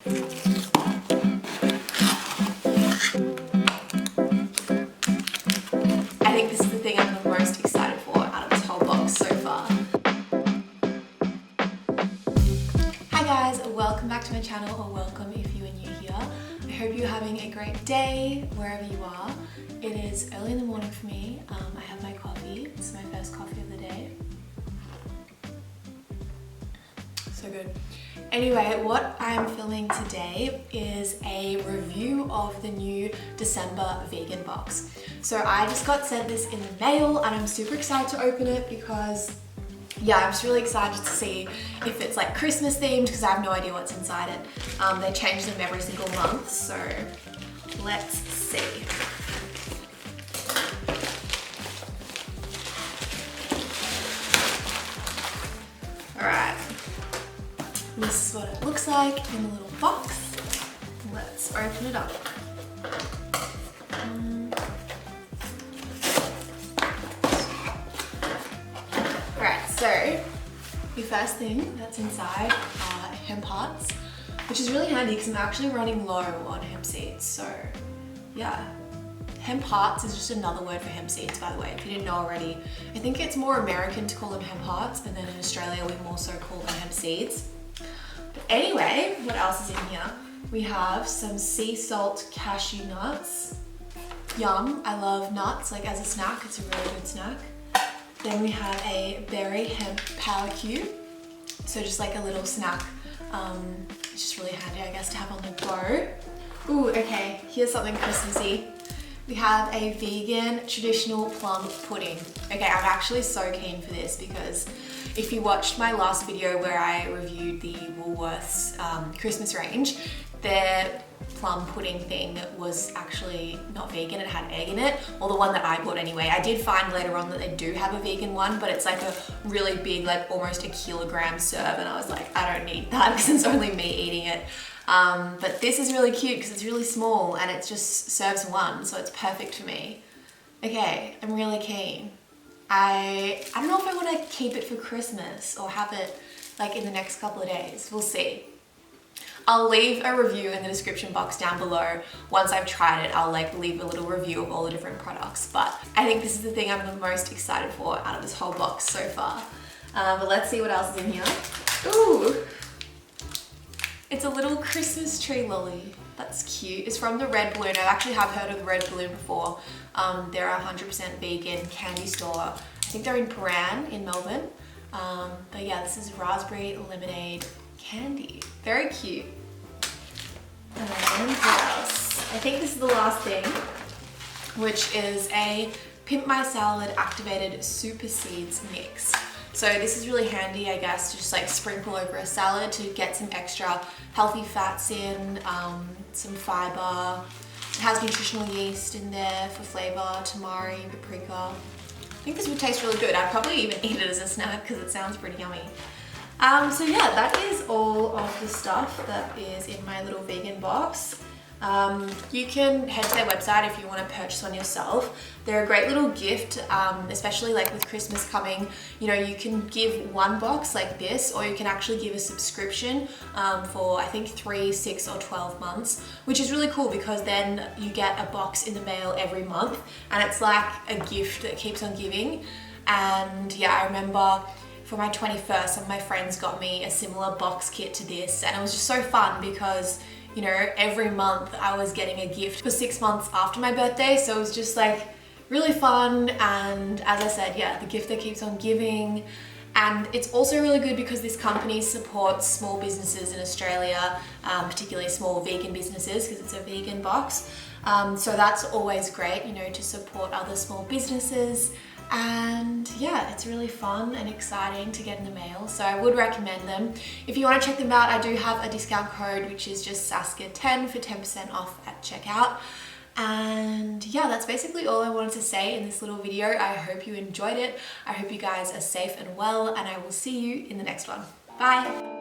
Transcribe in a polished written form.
I think this is the thing I'm the most excited for out of this whole box so far. Hi guys, welcome back to my channel, or welcome if you are new here. I hope you're having a great day wherever you are. It is early in the morning for me. I have my coffee. It's my first coffee of the day. So good. Anyway, what I'm filming today is a review of the new December vegan box. So I just got sent this in the mail and I'm super excited to open it because yeah, I'm just really excited to see if it's like Christmas themed because I have no idea what's inside it. They change them every single month, so let's see. Alright, this is what it looks like in the little box. Let's open it up. Alright, so the first thing that's inside are Hemp Hearts, which is really handy because I'm actually running low on hemp seeds. So yeah, Hemp Hearts is just another word for hemp seeds, by the way, if you didn't know already. I think it's more American to call them Hemp Hearts, and then in Australia we more so call them hemp seeds. But anyway, what else is in here? We have some sea salt cashew nuts. Yum, I love nuts, like as a snack, it's a really good snack. Then we have a berry hemp power cube. So just like a little snack. It's just really handy, I guess, to have on the go. Ooh, okay, here's something Christmassy. We have a vegan traditional plum pudding. Okay, I'm actually so keen for this because if you watched my last video where I reviewed the Woolworths Christmas range, their plum pudding thing was actually not vegan, it had egg in it, or the one that I bought anyway. I did find later on that they do have a vegan one, but it's like a really big, like almost a kilogram serve, and I was like, I don't need that because it's only me eating it. But this is really cute because it's really small and it just serves one, so it's perfect for me. Okay, I'm really keen. I don't know if I want to keep it for Christmas or have it like in the next couple of days. We'll see. I'll leave a review in the description box down below. Once I've tried it, I'll like leave a little review of all the different products. But I think this is the thing I'm the most excited for out of this whole box so far. But let's see what else is in here. Ooh, it's a little Christmas tree lily. That's cute. It's from the Red Balloon. I actually have heard of the Red Balloon before. They're a 100% vegan candy store. I think they're in Paran in Melbourne. But yeah, this is raspberry lemonade candy. Very cute. And what else? I think this is the last thing, which is a Pimp My Salad activated super seeds mix. So this is really handy, I guess, to just like sprinkle over a salad to get some extra healthy fats in, some fiber. It has nutritional yeast in there for flavor, tamari, paprika. I think this would taste really good. I'd probably even eat it as a snack because it sounds pretty yummy. So yeah, that is all of the stuff that is in my little vegan box. You can head to their website if you want to purchase one yourself. They're a great little gift, especially like with Christmas coming. You know, you can give one box like this, or you can actually give a subscription for I think 3, 6 or 12 months, which is really cool because then you get a box in the mail every month and it's like a gift that keeps on giving. And yeah, I remember for my 21st, some of my friends got me a similar box kit to this, and it was just so fun because, you know, every month I was getting a gift for 6 months after my birthday, so it was just like really fun. And as I said, yeah, the gift that keeps on giving. And it's also really good because this company supports small businesses in Australia, particularly small vegan businesses because it's a vegan box. So that's always great, you know, to support other small businesses. And yeah, it's really fun and exciting to get in the mail, so I would recommend them. If you want to check them out, I do have a discount code which is just Saska10 for 10% off at checkout. And yeah, that's basically all I wanted to say in this little video. I hope you enjoyed it. I hope you guys are safe and well, and I will see you in the next one. Bye!